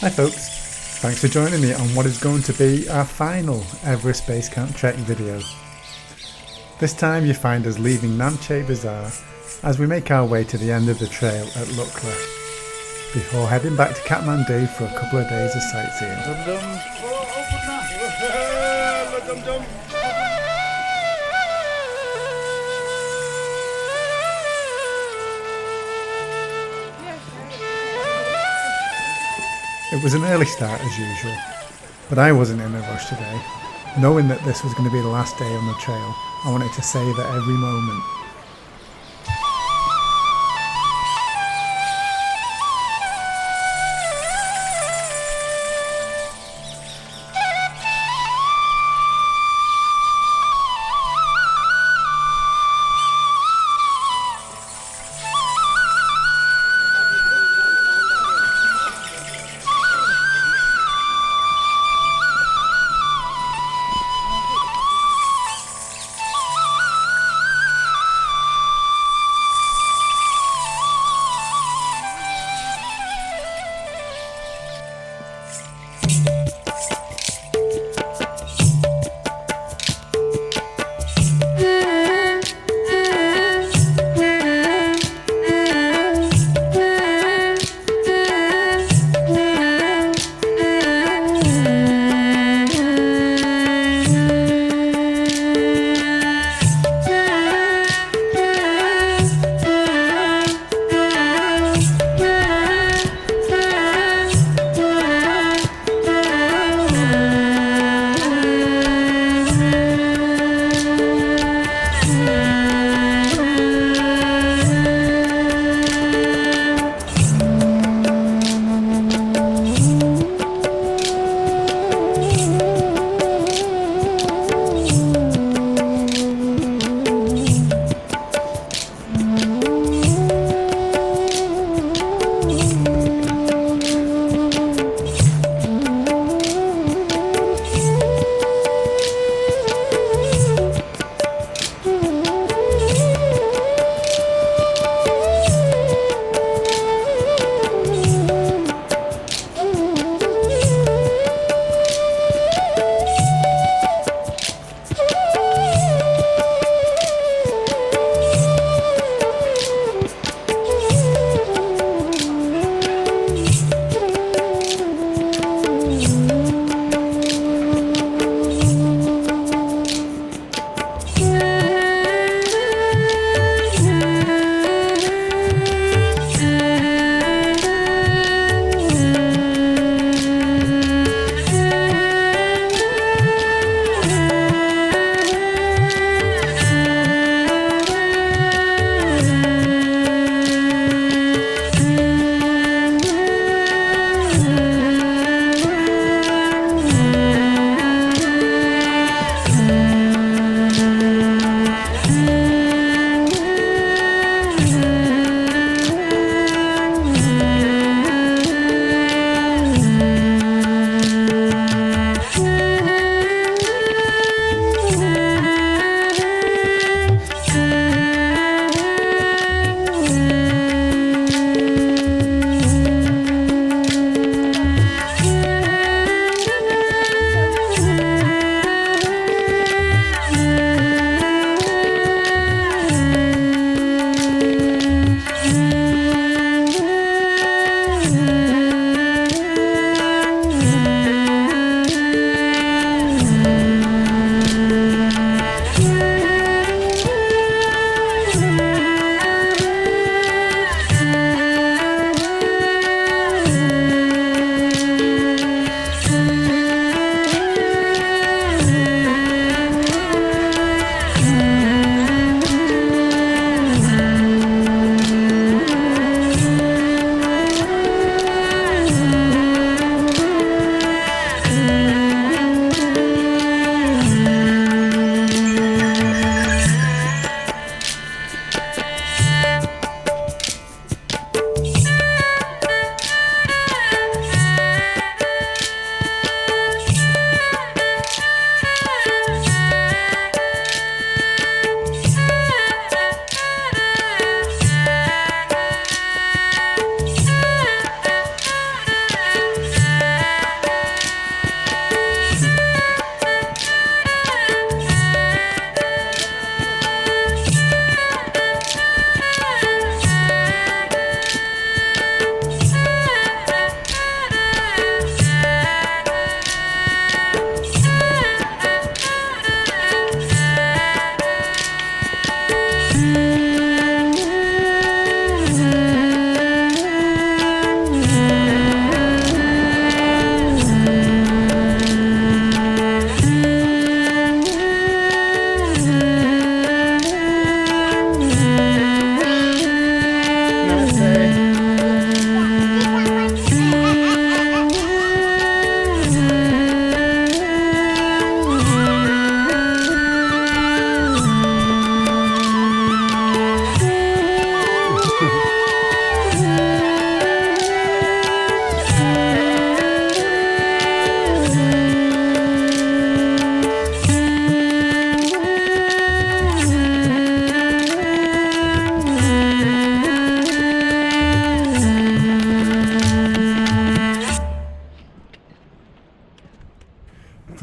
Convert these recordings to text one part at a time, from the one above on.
Hi folks, thanks for joining me on what is going to be our final Everest Base Camp Trek video. This time you find us leaving Namche Bazaar as we make our way to the end of the trail at Lukla, before heading back to Kathmandu for a couple of days of sightseeing. It was an early start as usual, but I wasn't in a rush today. Knowing that this was going to be the last day on the trail, I wanted to savour every moment.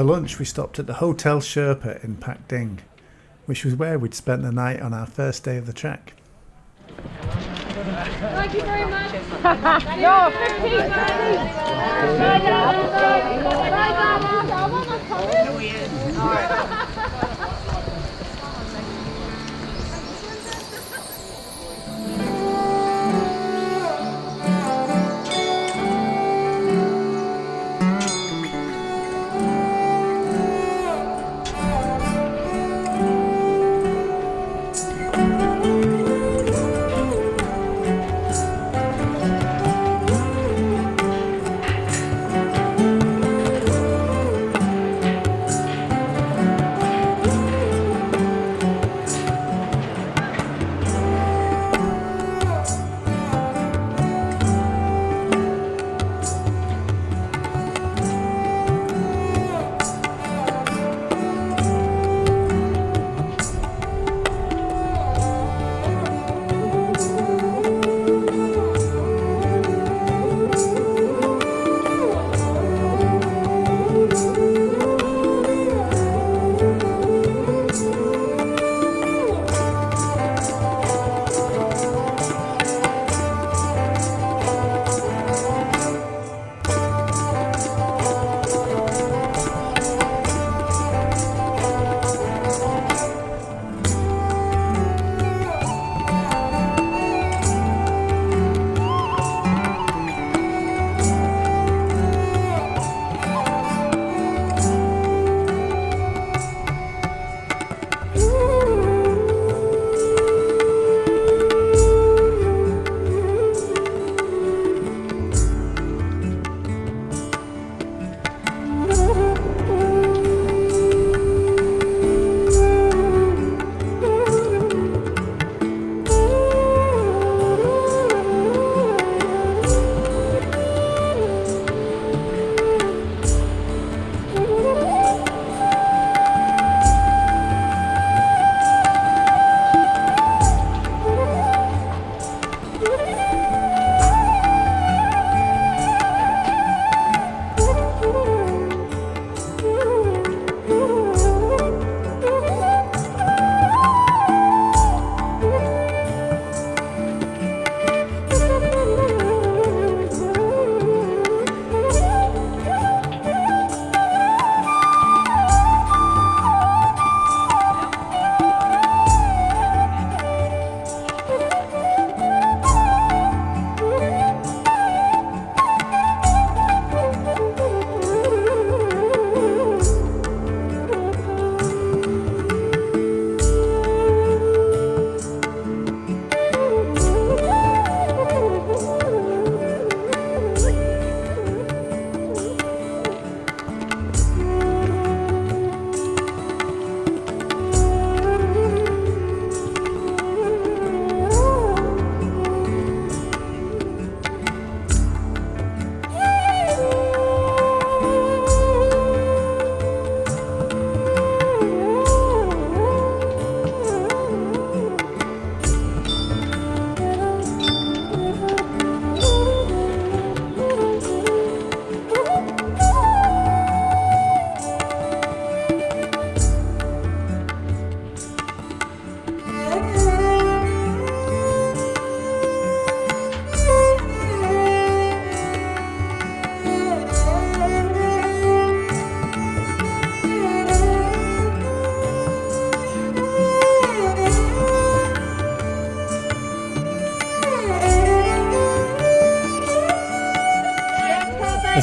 For lunch we stopped at the Hotel Sherpa in Pak Ding, which was where we'd spent the night on our first day of the trek. Thank you very much. No, 15.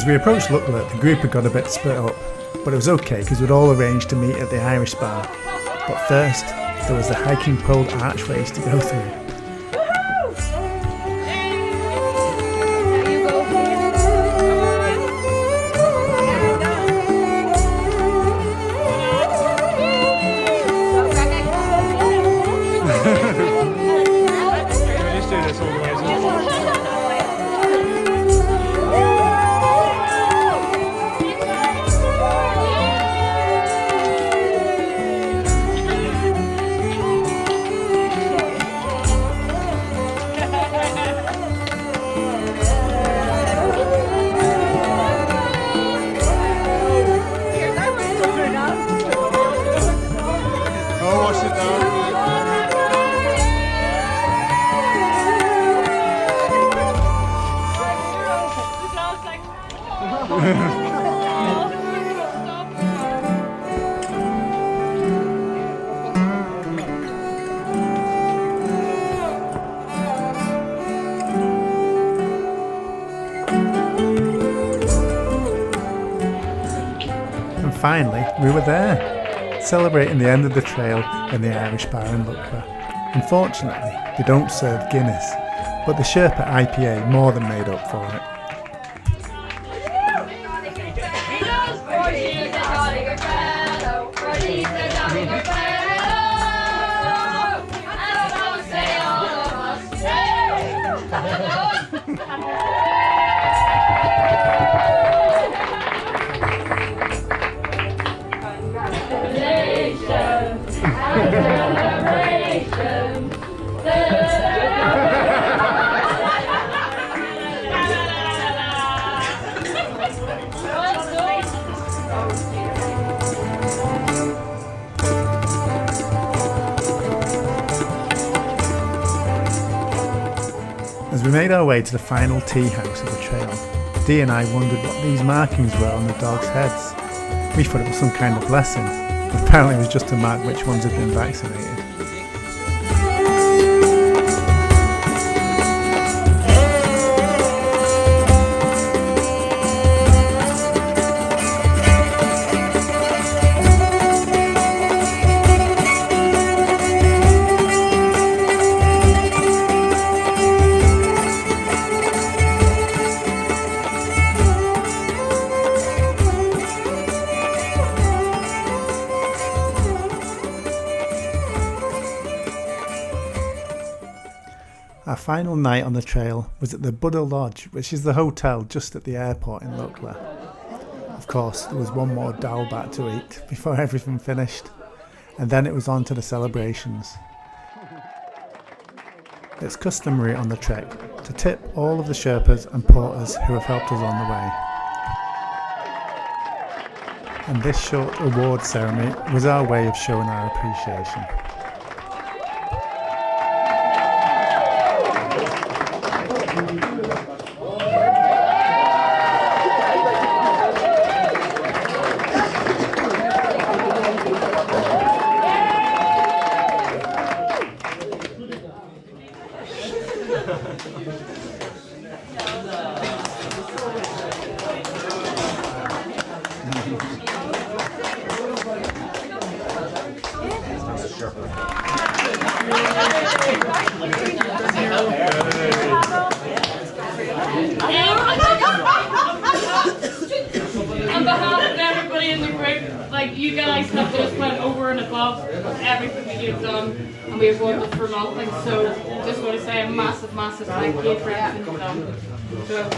As we approached Lukla, the group had got a bit split up, but it was okay because we'd all arranged to meet at the Irish bar. But first, there was the hiking pole archways to go through. Oh, wash it down. And finally, we were there, celebrating the end of the trail in the Irish bar in Lukla. Unfortunately, they don't serve Guinness, but the Sherpa IPA more than made up for it. As we made our way to the final tea house of the trail, Dee and I wondered what these markings were on the dogs' heads. We thought it was some kind of lesson, but apparently it was just to mark which ones had been vaccinated. Our final night on the trail was at the Buddha Lodge, which is the hotel just at the airport in Lukla. Of course, there was one more dal bhat to eat before everything finished, and then it was on to the celebrations. It's customary on the trek to tip all of the Sherpas and porters who have helped us on the way. And this short award ceremony was our way of showing our appreciation. On behalf of everybody in the group, like, you guys have just went over and above everything that you've done, and we've worked it for nothing. So just want to say a massive, massive thank you for everything you've done. So.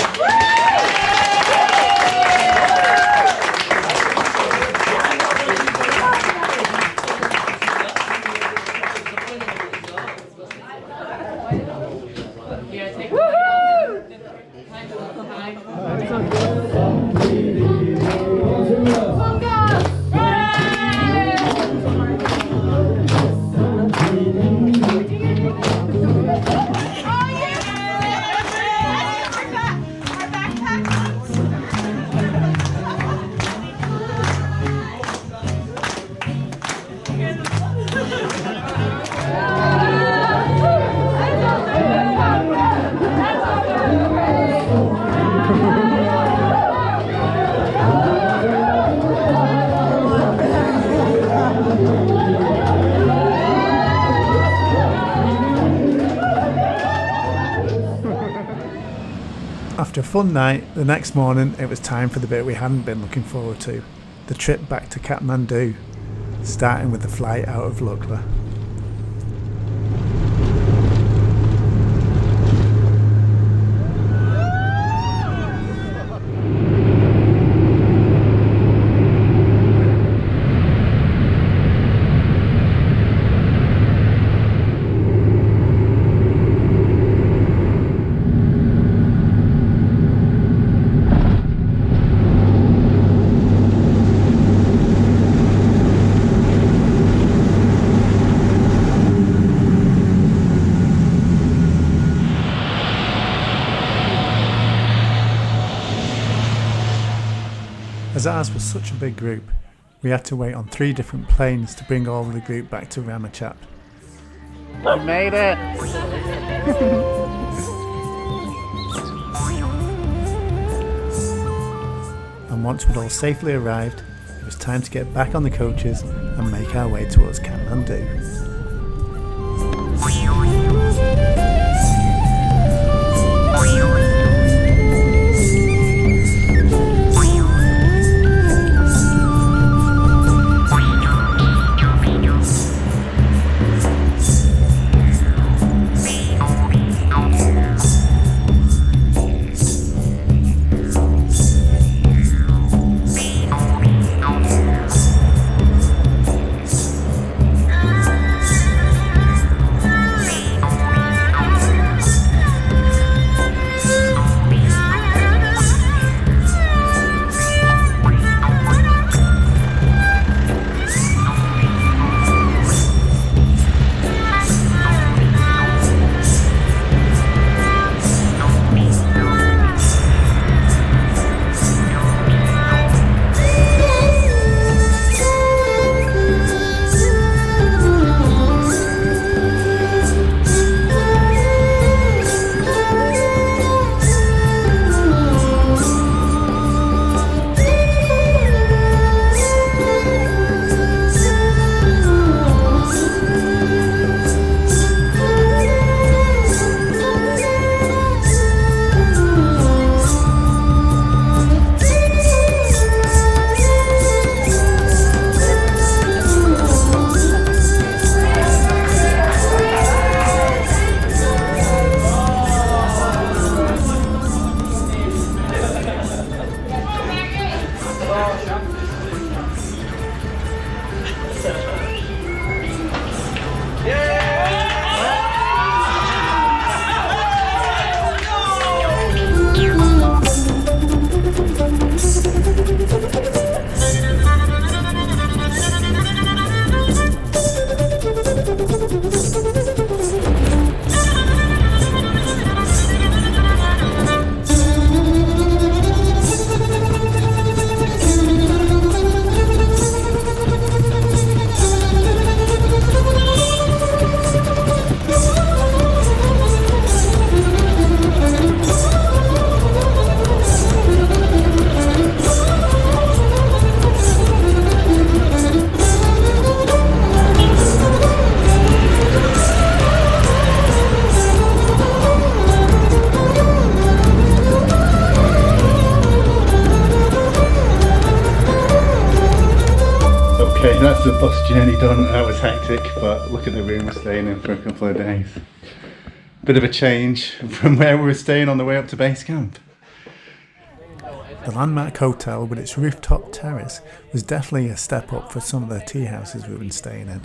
After a fun night, the next morning it was time for the bit we hadn't been looking forward to, the trip back to Kathmandu, starting with the flight out of Lukla. As ours was such a big group, we had to wait on 3 different planes to bring all of the group back to Ramachat. We made it! And once we'd all safely arrived, it was time to get back on the coaches and make our way towards Kathmandu. Okay, that's the bus journey done. That was hectic, but look at the room we're staying in for a couple of days. Bit of a change from where we were staying on the way up to base camp. The landmark hotel with its rooftop terrace was definitely a step up for some of the tea houses we've been staying in.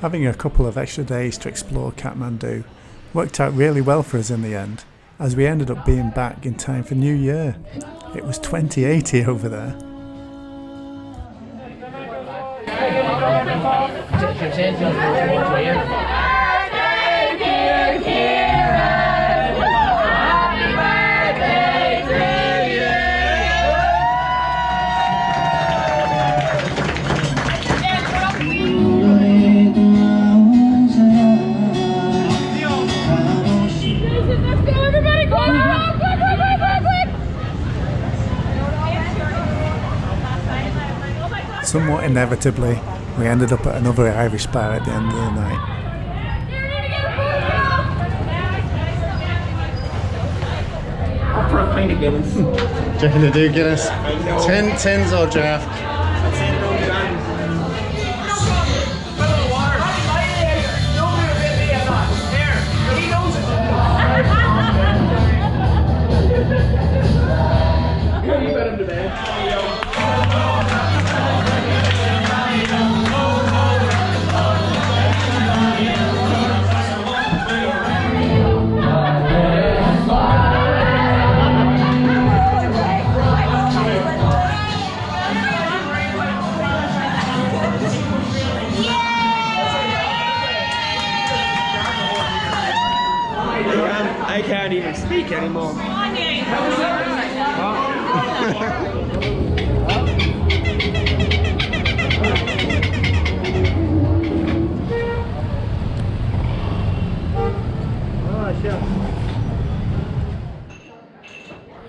Having a couple of extra days to explore Kathmandu worked out really well for us in the end, as we ended up being back in time for New Year. It was 2080 over there. Somewhat inevitably, we ended up at another Irish bar at the end of the night. Up for a pint of Guinness. Do you reckon they do Guinness? 10 tins or draft?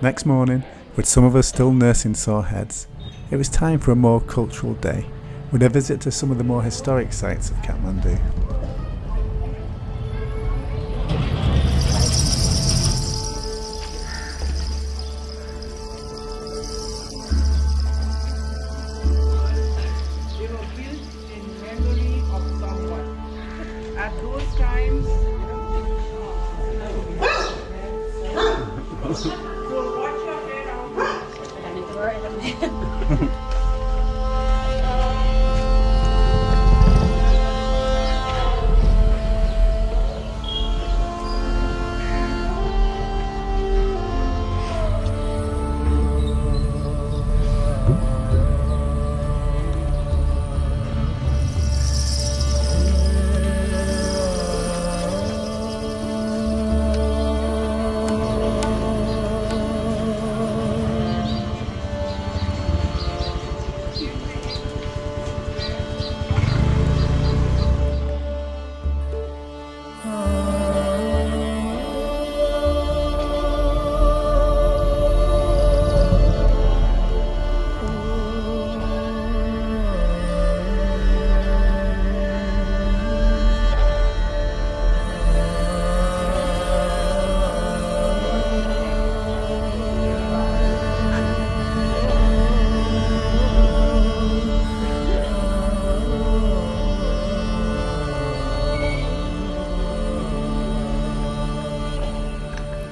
Next morning, with some of us still nursing sore heads, it was time for a more cultural day, with a visit to some of the more historic sites of Kathmandu. They were built in memory of someone. At those times, so watch your head out.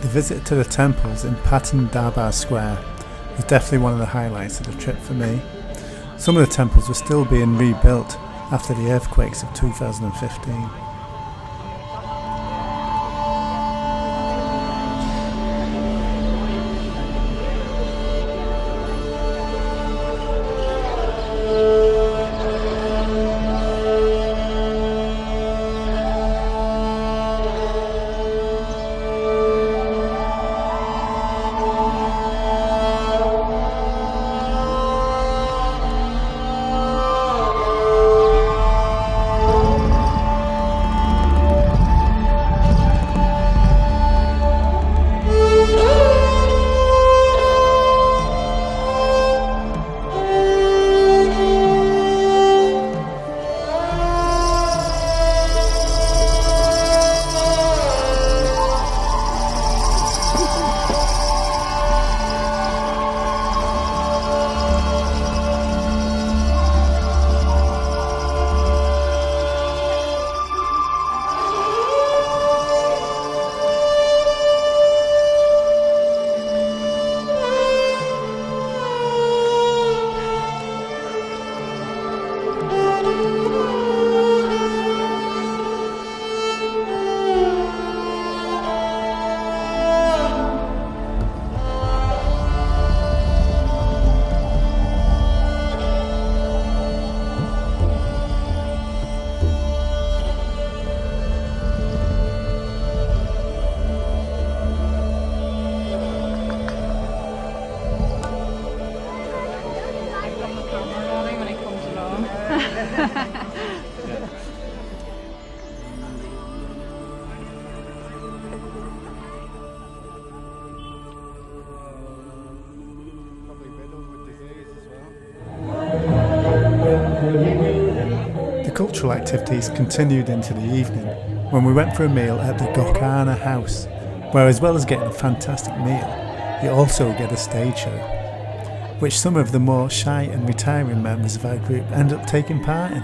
The visit to the temples in Patan Darbar Square was definitely one of the highlights of the trip for me. Some of the temples were still being rebuilt after the earthquakes of 2015. The cultural activities continued into the evening when we went for a meal at the Gokana House, where as well as getting a fantastic meal, you also get a stage show, which some of the more shy and retiring members of our group end up taking part in.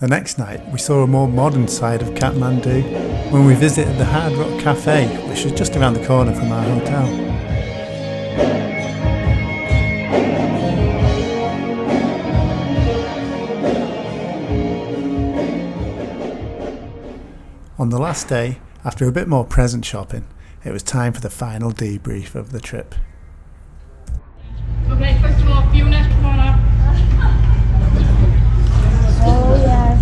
The next night we saw a more modern side of Kathmandu when we visited the Hard Rock Cafe, which was just around the corner from our hotel. On the last day, after a bit more present shopping, it was time for the final debrief of the trip. Okay, first of all, Fiona, come on up. Oh yes.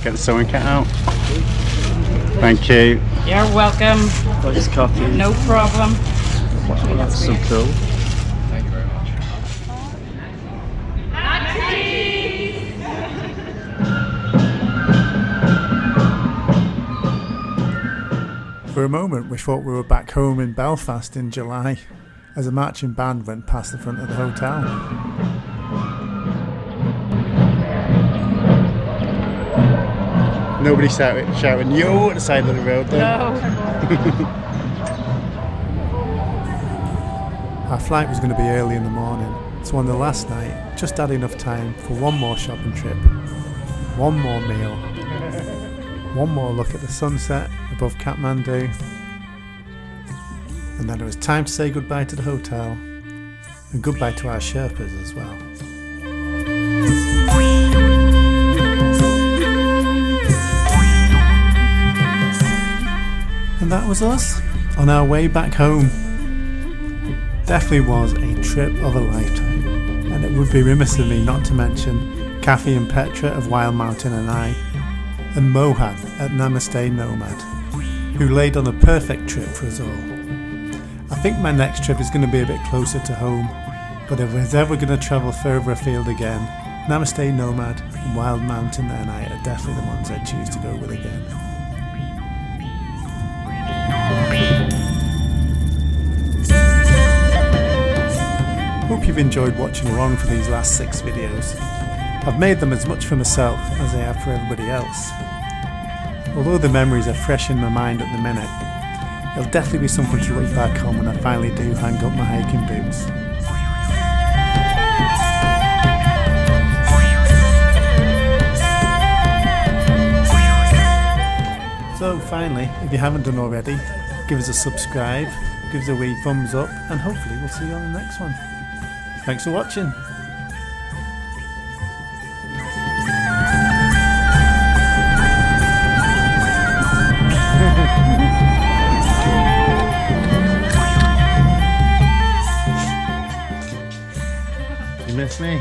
Get the sewing kit out. Thank you. You're welcome. Thanks, Kathy. No problem. That's so cool. For a moment we thought we were back home in Belfast in July as a marching band went past the front of the hotel. Nobody shouting yo at the side of the road though. No. Our flight was going to be early in the morning, so on the last night just had enough time for one more shopping trip, one more meal, one more look at the sunset above Kathmandu, and then it was time to say goodbye to the hotel and goodbye to our Sherpas as well. And that was us on our way back home. Definitely was a trip of a lifetime, and it would be remiss of me not to mention Kathy and Petra of Wild Mountain and I, and Mohan at Namaste Nomad, who laid on a perfect trip for us all. I think my next trip is going to be a bit closer to home, but if I was ever going to travel further afield again, Namaste Nomad and Wild Mountain and I are definitely the ones I'd choose to go with again. Hope you've enjoyed watching along for these last 6 videos. I've made them as much for myself as I have for everybody else. Although the memories are fresh in my mind at the minute, it'll definitely be something to look back on when I finally do hang up my hiking boots. So finally, if you haven't done already, give us a subscribe, give us a wee thumbs up, and hopefully we'll see you on the next one. Thanks for watching. You miss me?